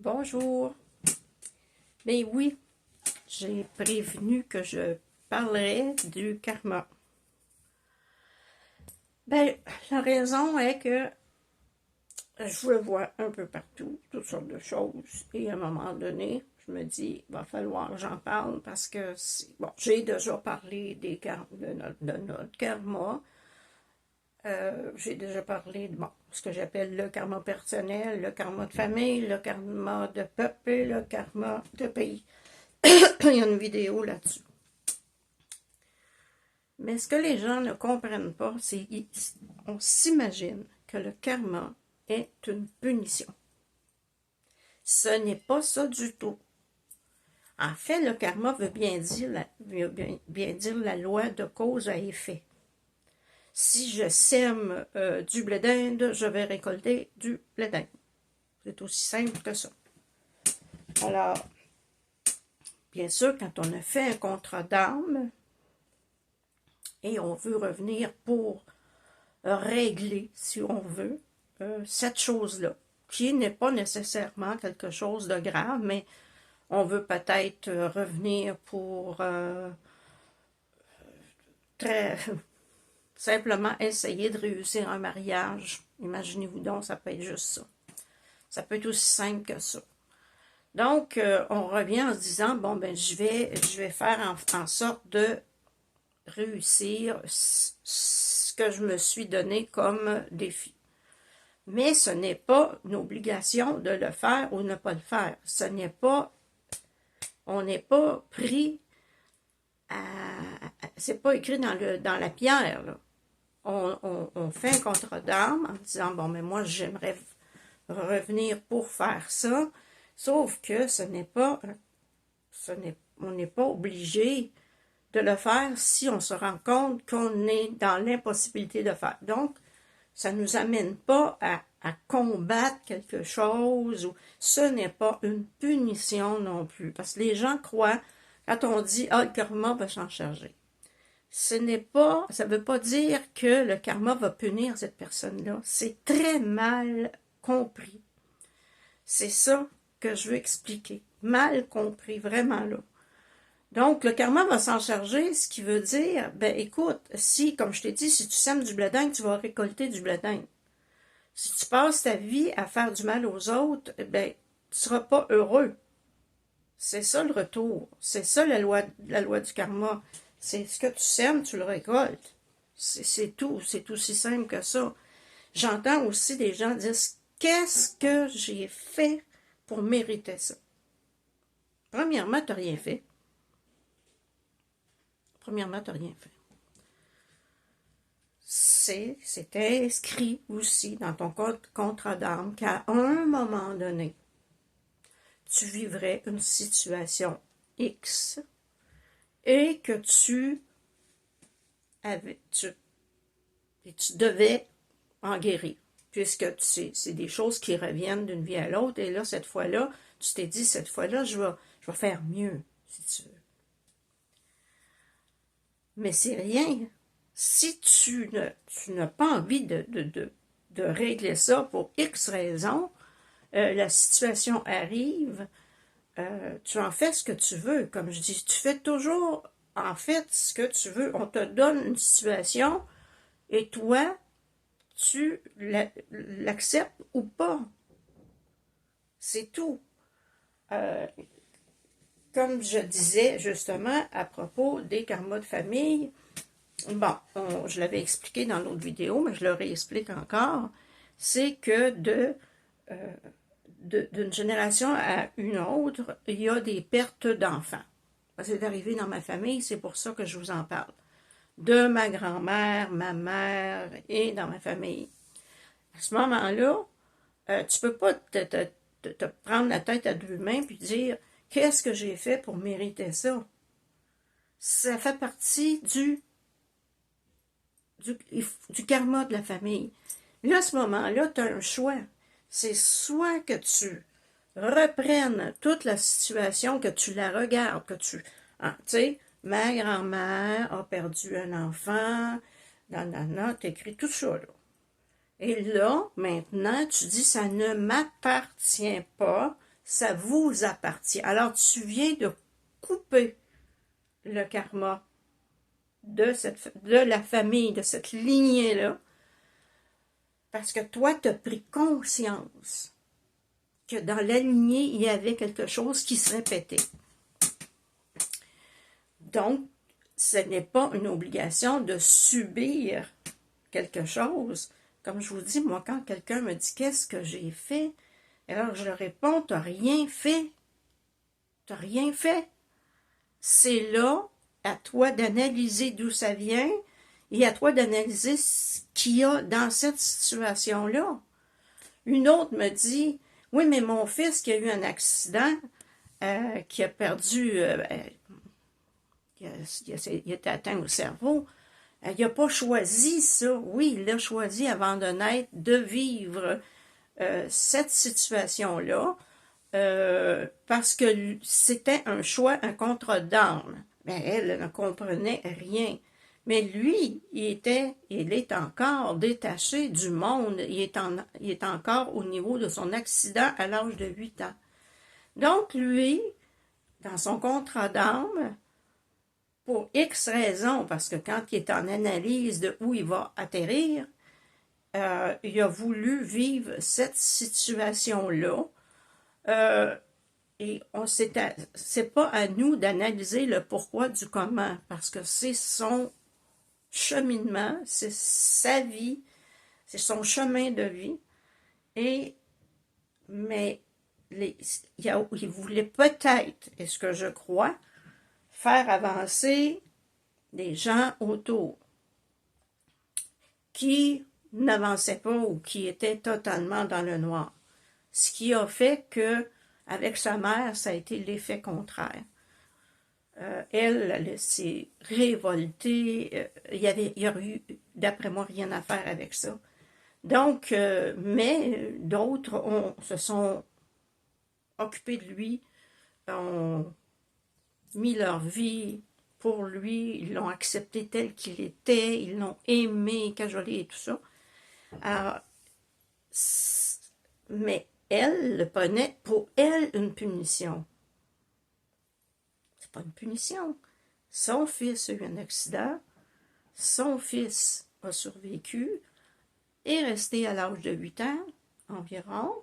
Bonjour. Ben oui, j'ai prévenu que je parlerais du karma. Ben, la raison est que je le vois un peu partout, toutes sortes de choses. Et à un moment donné, je me dis, il va falloir que j'en parle parce que, bon, j'ai déjà parlé de notre karma. J'ai déjà parlé de bon, ce que j'appelle le karma personnel, le karma de famille, le karma de peuple, le karma de pays. Il y a une vidéo là-dessus. Mais ce que les gens ne comprennent pas, c'est qu'on s'imagine que le karma est une punition. Ce n'est pas ça du tout. En fait, le karma veut bien dire la loi de cause à effet. Si je sème du blé d'Inde, je vais récolter du blé d'Inde. C'est aussi simple que ça. Alors, bien sûr, quand on a fait un contrat d'âme et on veut revenir pour régler, si on veut, cette chose-là, qui n'est pas nécessairement quelque chose de grave, mais on veut peut-être revenir pour très simplement essayer de réussir un mariage. Imaginez-vous donc, ça peut être juste ça. Ça peut être aussi simple que ça. Donc, on revient en se disant, bon, ben, je vais faire en sorte de réussir ce que je me suis donné comme défi. Mais ce n'est pas une obligation de le faire ou ne pas le faire. On n'est pas pris c'est pas écrit dans la pierre, là. On fait un contrat d'âme en disant, bon, mais moi, j'aimerais revenir pour faire ça, sauf que on n'est pas obligé de le faire si on se rend compte qu'on est dans l'impossibilité de faire. Donc, ça ne nous amène pas à combattre quelque chose, ou ce n'est pas une punition non plus. Parce que les gens croient, quand on dit « Ah, le karma va s'en charger », ça ne veut pas dire que le karma va punir cette personne-là. C'est très mal compris. C'est ça que je veux expliquer. Mal compris, vraiment là. Donc, le karma va s'en charger, ce qui veut dire, ben écoute, si, comme je t'ai dit, si tu sèmes du blé d'Inde, tu vas récolter du blé d'Inde. Si tu passes ta vie à faire du mal aux autres, ben, tu ne seras pas heureux. C'est ça le retour. C'est ça la loi du karma. C'est ce que tu sèmes, tu le récoltes. C'est tout. C'est aussi simple que ça. J'entends aussi des gens dire, qu'est-ce que j'ai fait pour mériter ça? Premièrement, tu n'as rien fait. C'est inscrit aussi dans ton contrat d'âme qu'à un moment donné, tu vivrais une situation X et que tu devais en guérir, puisque c'est des choses qui reviennent d'une vie à l'autre, et là, cette fois-là, tu t'es dit, cette fois-là, je vais faire mieux, si tu veux. Mais c'est rien. Si tu n'as pas envie de régler ça pour X raisons, la situation arrive, tu en fais ce que tu veux. Comme je dis, tu fais toujours, en fait, ce que tu veux. On te donne une situation et toi, tu l'acceptes ou pas. C'est tout. Comme je disais justement à propos des karmas de famille, bon, je l'avais expliqué dans l'autre vidéo, mais je le réexplique encore, c'est que d'une génération à une autre, il y a des pertes d'enfants. C'est arrivé dans ma famille, c'est pour ça que je vous en parle. De ma grand-mère, ma mère et dans ma famille. À ce moment-là, tu peux pas te prendre la tête à deux mains puis dire « Qu'est-ce que j'ai fait pour mériter ça? » Ça fait partie du karma de la famille. Là, à ce moment-là, tu as un choix. C'est soit que tu reprennes toute la situation, que tu la regardes, que tu sais, ma grand-mère a perdu un enfant, t'écris tout ça, là. Et là, maintenant, tu dis, ça ne m'appartient pas, ça vous appartient. Alors, tu viens de couper le karma de la famille, de cette lignée-là, parce que toi, tu as pris conscience que dans la lignée, il y avait quelque chose qui se répétait. Donc, ce n'est pas une obligation de subir quelque chose. Comme je vous dis, moi, quand quelqu'un me dit « Qu'est-ce que j'ai fait? » Alors, je réponds « Tu n'as rien fait. Tu n'as rien fait. » C'est là, à toi d'analyser d'où ça vient et à toi d'analyser ce qu'il y a dans cette situation-là. Une autre me dit « Oui, mais mon fils qui a eu un accident, qui a perdu... il était atteint au cerveau. Il n'a pas choisi ça. Oui, il a choisi avant de naître de vivre cette situation-là parce que c'était un choix, un contrat d'âme. Mais elle ne comprenait rien. Mais lui, il est encore détaché du monde. Il est encore au niveau de son accident à l'âge de 8 ans. Donc, lui, dans son contrat d'âme, pour X raisons, parce que quand il est en analyse de où il va atterrir, il a voulu vivre cette situation-là. Et c'est pas à nous d'analyser le pourquoi du comment, parce que c'est son cheminement, c'est sa vie, c'est son chemin de vie. Mais il voulait peut-être, est ce que je crois, faire avancer des gens autour qui n'avançaient pas ou qui étaient totalement dans le noir. Ce qui a fait que, avec sa mère, ça a été l'effet contraire. Elle s'est révoltée. Il y aurait eu, d'après moi, rien à faire avec ça. Donc, mais d'autres se sont occupés de lui, ont mis leur vie pour lui, ils l'ont accepté tel qu'il était, ils l'ont aimé, cajolé et tout ça. Alors, mais elle le prenait pour elle une punition. C'est pas une punition. Son fils a eu un accident, son fils a survécu, est resté à l'âge de 8 ans environ,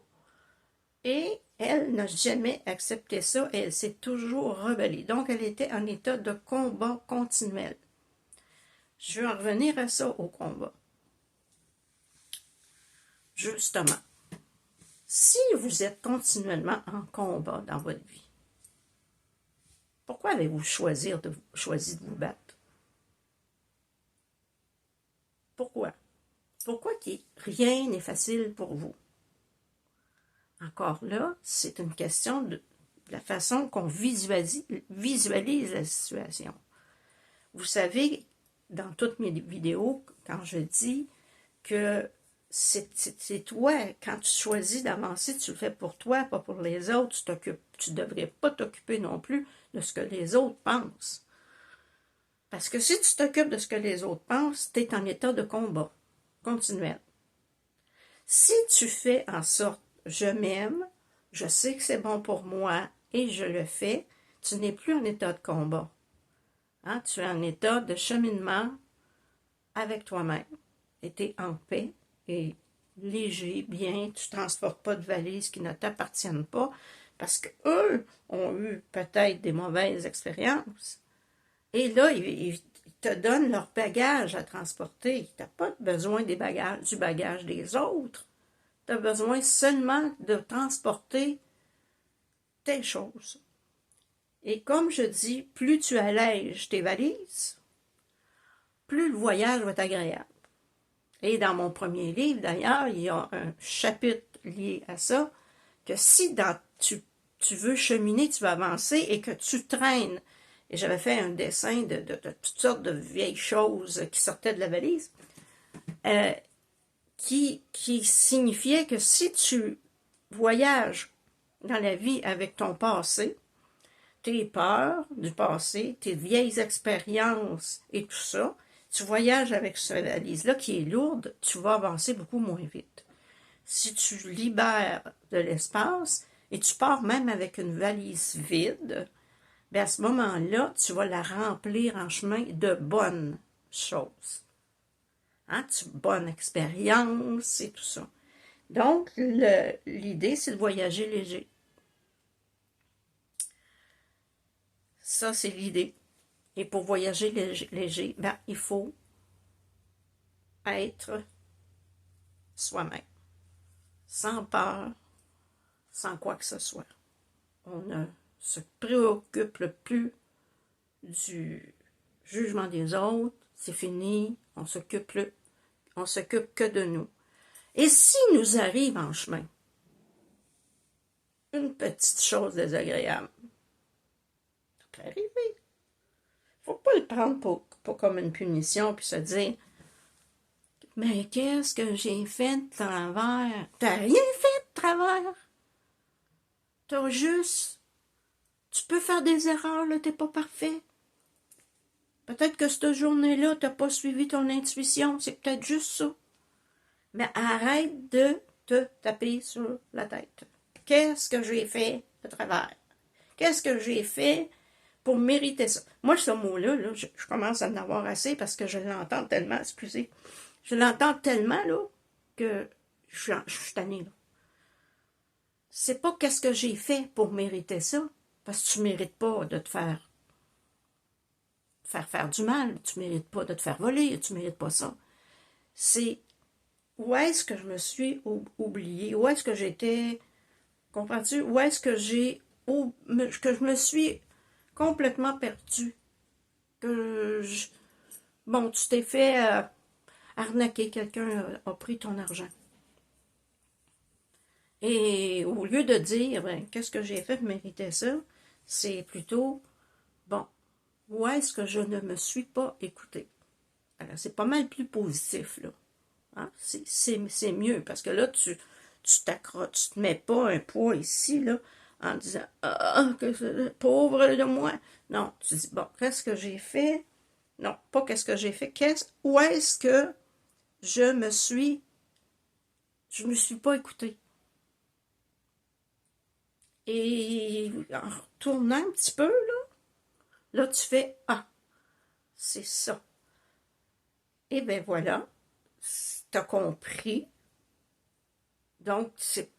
et elle n'a jamais accepté ça, et elle s'est toujours rebellée. Donc, elle était en état de combat continuel. Je veux en revenir à ça, au combat. Justement, si vous êtes continuellement en combat dans votre vie, pourquoi avez-vous choisi de vous battre? Pourquoi? Pourquoi rien n'est facile pour vous? Encore là, c'est une question de la façon qu'on visualise la situation. Vous savez, dans toutes mes vidéos, quand je dis que c'est toi, quand tu choisis d'avancer, tu le fais pour toi, pas pour les autres, tu ne devrais pas t'occuper non plus de ce que les autres pensent. Parce que si tu t'occupes de ce que les autres pensent, tu es en état de combat continuel. Si tu fais en sorte, je m'aime, je sais que c'est bon pour moi et je le fais, tu n'es plus en état de combat. Hein? Tu es en état de cheminement avec toi-même. Et tu es en paix et léger, bien, tu ne transportes pas de valises qui ne t'appartiennent pas parce qu'eux ont eu peut-être des mauvaises expériences. Et là, ils te donnent leur bagage à transporter. Tu n'as pas besoin du bagage des autres. Tu as besoin seulement de transporter tes choses. Et comme je dis, plus tu allèges tes valises, plus le voyage va être agréable. Et dans mon premier livre, d'ailleurs, il y a un chapitre lié à ça, que si tu veux cheminer, tu veux avancer et que tu traînes, et j'avais fait un dessin de toutes sortes de vieilles choses qui sortaient de la valise, qui signifiait que si tu voyages dans la vie avec ton passé, tes peurs du passé, tes vieilles expériences et tout ça, tu voyages avec cette valise-là qui est lourde, tu vas avancer beaucoup moins vite. Si tu libères de l'espace et tu pars même avec une valise vide, bien à ce moment-là, tu vas la remplir en chemin de bonnes choses. Hein? Bonne expérience et tout ça. Donc, l'idée, c'est de voyager léger. Ça, c'est l'idée. Et pour voyager léger, ben, il faut être soi-même, sans peur, sans quoi que ce soit. On ne se préoccupe plus du jugement des autres, c'est fini, on s'occupe que de nous. Et si nous arrive en chemin une petite chose désagréable, ça peut arriver. Il ne faut pas le prendre pour comme une punition, puis se dire « Mais qu'est-ce que j'ai fait de travers? » T'as rien fait de travers. T'as juste... Tu peux faire des erreurs, là, t'es pas parfait. Peut-être que cette journée-là, t'as pas suivi ton intuition, c'est peut-être juste ça. Mais arrête de te taper sur la tête. Qu'est-ce que j'ai fait de travers? Qu'est-ce que j'ai fait pour mériter ça? Moi, ce mot-là, là, je commence à en avoir assez parce que je l'entends tellement, excusez, je l'entends tellement, là, que je suis tannée, là. C'est pas qu'est-ce que j'ai fait pour mériter ça, parce que tu mérites pas de te faire du mal, tu mérites pas de te faire voler, tu mérites pas ça. C'est où est-ce que je me suis oubliée, où est-ce que j'étais, comprends-tu, où est-ce que que je me suis complètement perdue, bon, tu t'es fait arnaquer, quelqu'un a pris ton argent. Et au lieu de dire, ben, qu'est-ce que j'ai fait pour mériter ça, c'est plutôt, bon, où est-ce que je ne me suis pas écoutée? Alors, c'est pas mal plus positif, là. Hein? C'est mieux, parce que là, tu t'accroches, tu te mets pas un poids ici, là, en disant, ah, pauvre de moi. Non, tu dis, bon, qu'est-ce que j'ai fait? Non, pas qu'est-ce que j'ai fait, où est-ce que je me suis pas écoutée? Et en retournant un petit peu, là tu fais, ah, c'est ça. Et bien voilà, tu as compris. Donc, c'est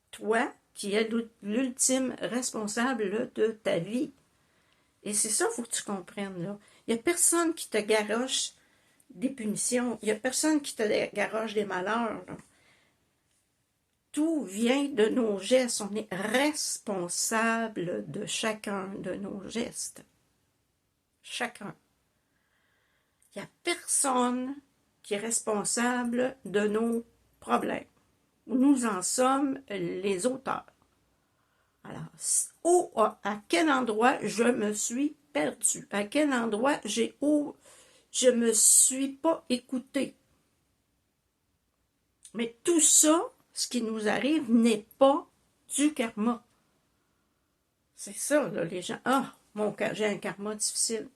toi qui es l'ultime responsable de ta vie. Et c'est ça qu'il faut que tu comprennes, là. Il n'y a personne qui te garoche des punitions. Il n'y a personne qui te garoche des malheurs, là. Tout vient de nos gestes. On est responsable de chacun de nos gestes. Chacun. Il n'y a personne qui est responsable de nos problèmes. Nous en sommes les auteurs. Alors, à quel endroit je me suis perdue? À quel endroit je me suis pas écoutée? Mais tout ça, ce qui nous arrive, n'est pas du karma. C'est ça, là, les gens. Ah, j'ai un karma difficile.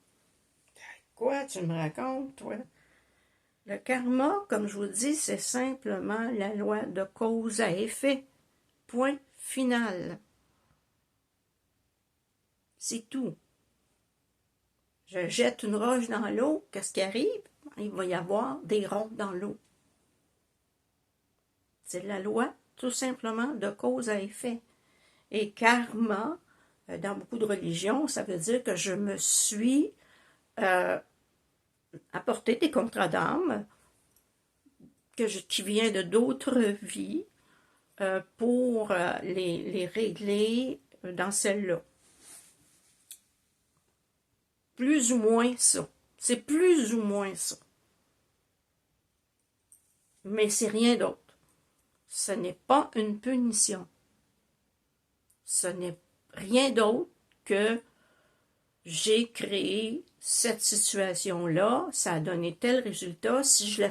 Quoi, tu me racontes, toi? Le karma, comme je vous dis, c'est simplement la loi de cause à effet. Point final. C'est tout. Je jette une roche dans l'eau, qu'est-ce qui arrive? Il va y avoir des ronds dans l'eau. C'est la loi, tout simplement, de cause à effet. Et karma, dans beaucoup de religions, ça veut dire que je me suis apporté des contrats d'âme qui viennent de d'autres vies pour les régler dans celle-là. Plus ou moins ça. C'est plus ou moins ça. Mais c'est rien d'autre. Ce n'est pas une punition. Ce n'est rien d'autre que j'ai créé cette situation-là, ça a donné tel résultat. Si je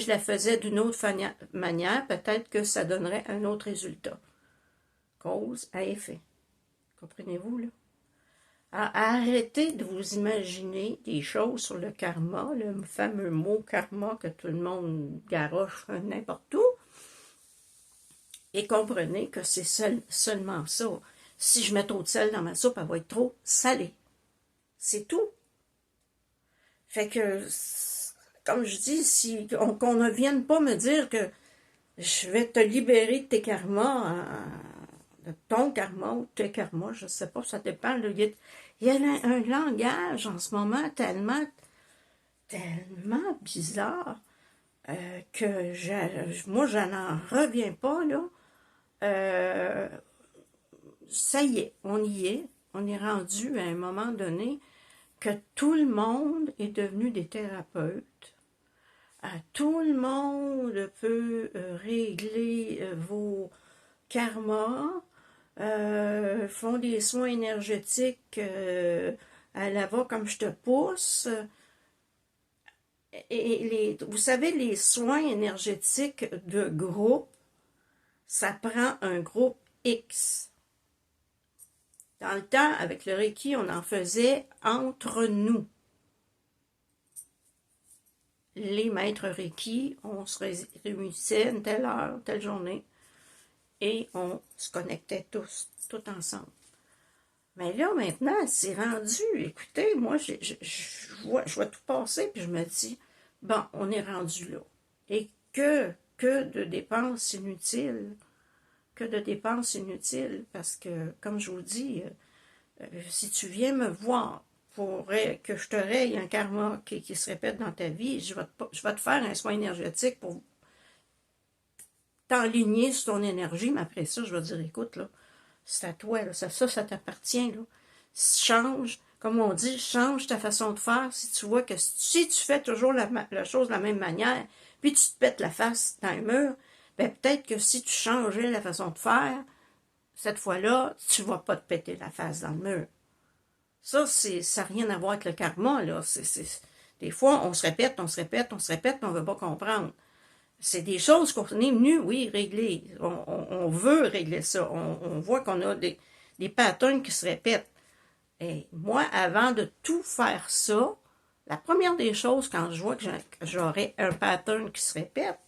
la faisais d'une autre manière, peut-être que ça donnerait un autre résultat. Cause à effet. Comprenez-vous, là? Arrêtez de vous imaginer des choses sur le karma, le fameux mot karma que tout le monde garoche n'importe où. Et comprenez que c'est seulement ça. Si je mets trop de sel dans ma soupe, elle va être trop salée. C'est tout. Fait que, comme je dis, si qu'on ne vienne pas me dire que je vais te libérer de tes karmas, de ton karma ou de tes karmas, je ne sais pas, ça dépend. Là. Il y a un langage en ce moment tellement bizarre que moi, je n'en reviens pas, là. Ça y est, on y est. On est rendu à un moment donné que tout le monde est devenu des thérapeutes. Tout le monde peut régler vos karmas, font des soins énergétiques à la va comme je te pousse. Et vous savez, les soins énergétiques de groupe, ça prend un groupe X. Dans le temps, avec le Reiki, on en faisait entre nous. Les maîtres Reiki, on se réunissait une telle heure, telle journée, et on se connectait tous, tout ensemble. Mais là, maintenant, c'est rendu, écoutez, moi, je vois tout passer, puis je me dis, bon, on est rendu là. Et que de dépenses inutiles, parce que, comme je vous dis, si tu viens me voir pour que je te raye un karma qui se répète dans ta vie, je vais te faire un soin énergétique pour t'enligner sur ton énergie, mais après ça, je vais te dire, écoute, là, c'est à toi, là, ça t'appartient, là. Change, comme on dit, change ta façon de faire. Si tu vois que si tu fais toujours la chose de la même manière, puis tu te pètes la face dans le mur, ben peut-être que si tu changeais la façon de faire, cette fois-là, tu ne vas pas te péter la face dans le mur. Ça n'a rien à voir avec le karma, là. Des fois, on se répète, puis on ne veut pas comprendre. C'est des choses qu'on est venu, oui, régler. On veut régler ça. On voit qu'on a des patterns qui se répètent. Et moi, avant de tout faire ça, la première des choses, quand je vois que j'aurai un pattern qui se répète,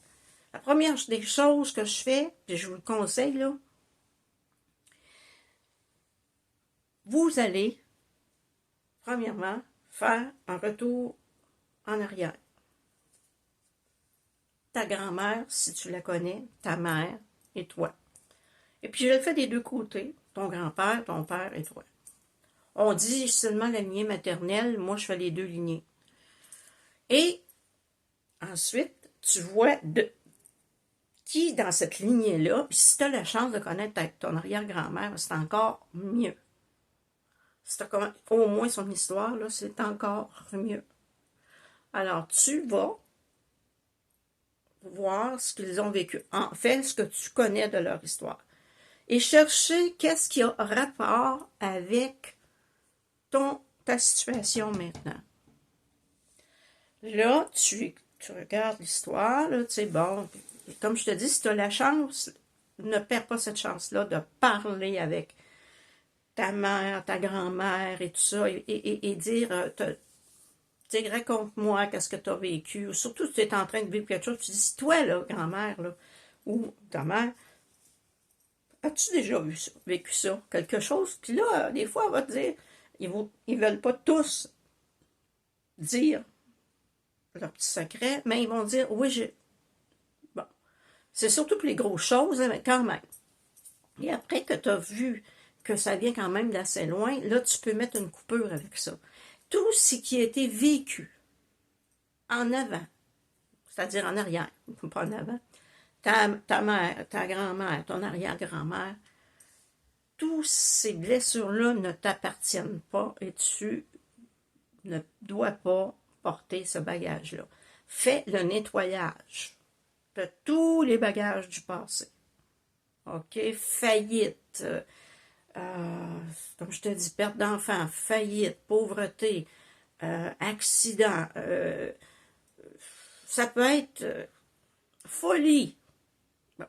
la première des choses que je fais, puis je vous le conseille, là, vous allez, premièrement, faire un retour en arrière. Ta grand-mère, si tu la connais, ta mère et toi. Et puis je le fais des deux côtés, ton grand-père, ton père et toi. On dit seulement la lignée maternelle, moi je fais les deux lignées. Et ensuite, tu vois qui dans cette lignée-là, puis si tu as la chance de connaître ton arrière-grand-mère, c'est encore mieux. Si tu as au moins son histoire, là, c'est encore mieux. Alors, tu vas voir ce qu'ils ont vécu. En fait, ce que tu connais de leur histoire. Et chercher qu'est-ce qui a rapport avec ta situation maintenant. Là, tu regardes l'histoire, là, tu sais, bon, comme je te dis, si tu as la chance, ne perds pas cette chance-là de parler avec ta mère, ta grand-mère et tout ça, et dire, raconte-moi qu'est-ce que tu as vécu. Surtout si tu es en train de vivre quelque chose, tu dis, toi, là, grand-mère, là, ou ta mère, as-tu déjà vécu ça? Quelque chose? Puis là, des fois, on va te dire, ils veulent pas tous dire leur petit secret, mais ils vont dire, oui, bon, c'est surtout pour les grosses choses, mais quand même. Et après que tu as vu que ça vient quand même d'assez loin, là, tu peux mettre une coupure avec ça. Tout ce qui a été vécu en avant, c'est-à-dire en arrière, pas en avant, ta mère, ta grand-mère, ton arrière-grand-mère, toutes ces blessures-là ne t'appartiennent pas et tu ne dois pas porter ce bagage-là. Fais le nettoyage de tous les bagages du passé. OK? Faillite, comme je te dis, perte d'enfant, faillite, pauvreté, accident, ça peut être folie. Bon.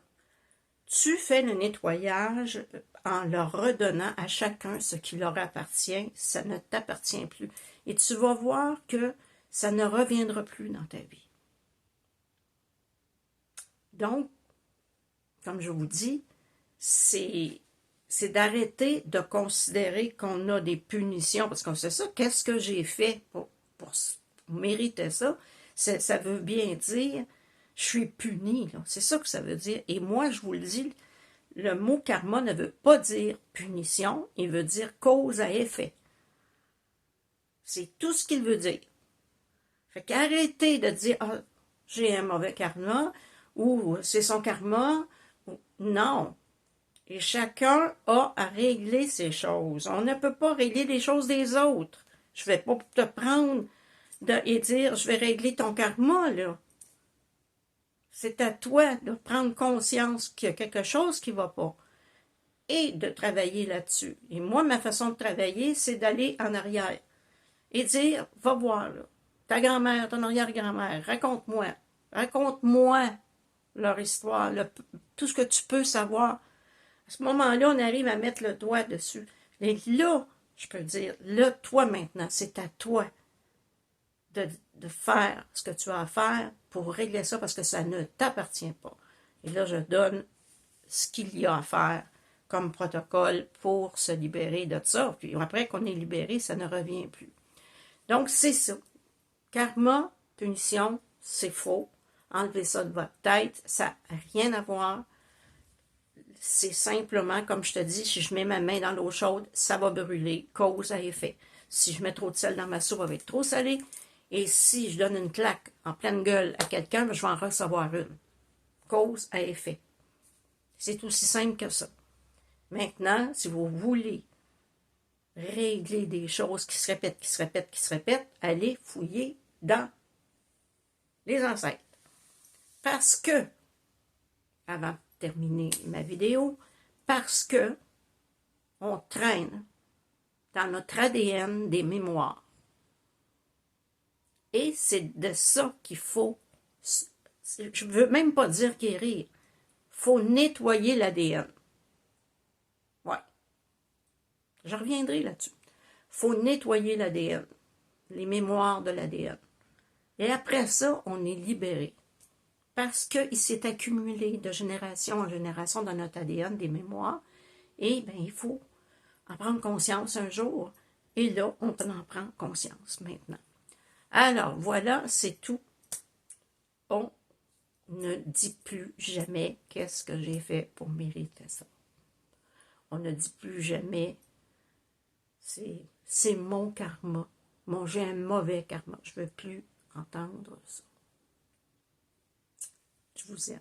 Tu fais le nettoyage en leur redonnant à chacun ce qui leur appartient, ça ne t'appartient plus. Et tu vas voir que ça ne reviendra plus dans ta vie. Donc, comme je vous dis, c'est d'arrêter de considérer qu'on a des punitions, parce qu'on sait ça, qu'est-ce que j'ai fait pour mériter ça? Ça veut bien dire, je suis puni, c'est ça que ça veut dire. Et moi, je vous le dis, le mot karma ne veut pas dire punition, il veut dire cause à effet. C'est tout ce qu'il veut dire. Fait qu'arrêtez de dire, ah, j'ai un mauvais karma, ou c'est son karma. Non. Et chacun a à régler ses choses. On ne peut pas régler les choses des autres. Je ne vais pas te prendre et dire, je vais régler ton karma, là. C'est à toi de prendre conscience qu'il y a quelque chose qui ne va pas et de travailler là-dessus. Et moi, ma façon de travailler, c'est d'aller en arrière et dire, va voir, là, ta grand-mère, ton arrière-grand-mère, raconte-moi leur histoire, tout ce que tu peux savoir. À ce moment-là, on arrive à mettre le doigt dessus. Et là, je peux dire, là, toi maintenant, c'est à toi de faire ce que tu as à faire pour régler ça parce que ça ne t'appartient pas. Et là, je donne ce qu'il y a à faire comme protocole pour se libérer de ça. Puis après qu'on est libéré, ça ne revient plus. Donc, c'est ça. Karma, punition, c'est faux. Enlevez ça de votre tête, ça n'a rien à voir. C'est simplement, comme je te dis, si je mets ma main dans l'eau chaude, ça va brûler, cause à effet. Si je mets trop de sel dans ma soupe, elle va être trop salée. Et si je donne une claque en pleine gueule à quelqu'un, je vais en recevoir une. Cause à effet. C'est aussi simple que ça. Maintenant, si vous voulez régler des choses qui se répètent, allez fouiller dans les ancêtres. Parce que, avant de terminer ma vidéo, parce que on traîne dans notre ADN des mémoires. Et c'est de ça qu'il faut, je ne veux même pas dire guérir, il faut nettoyer l'ADN. Ouais, je reviendrai là-dessus. Il faut nettoyer l'ADN, les mémoires de l'ADN. Et après ça, on est libéré. Parce qu'il s'est accumulé de génération en génération dans notre ADN des mémoires. Et bien, il faut en prendre conscience un jour. Et là, on en prend conscience maintenant. Alors, voilà, c'est tout. On ne dit plus jamais qu'est-ce que j'ai fait pour mériter ça. On ne dit plus jamais c'est mon karma. J'ai un mauvais karma. Je ne veux plus entendre ça. Je vous aime.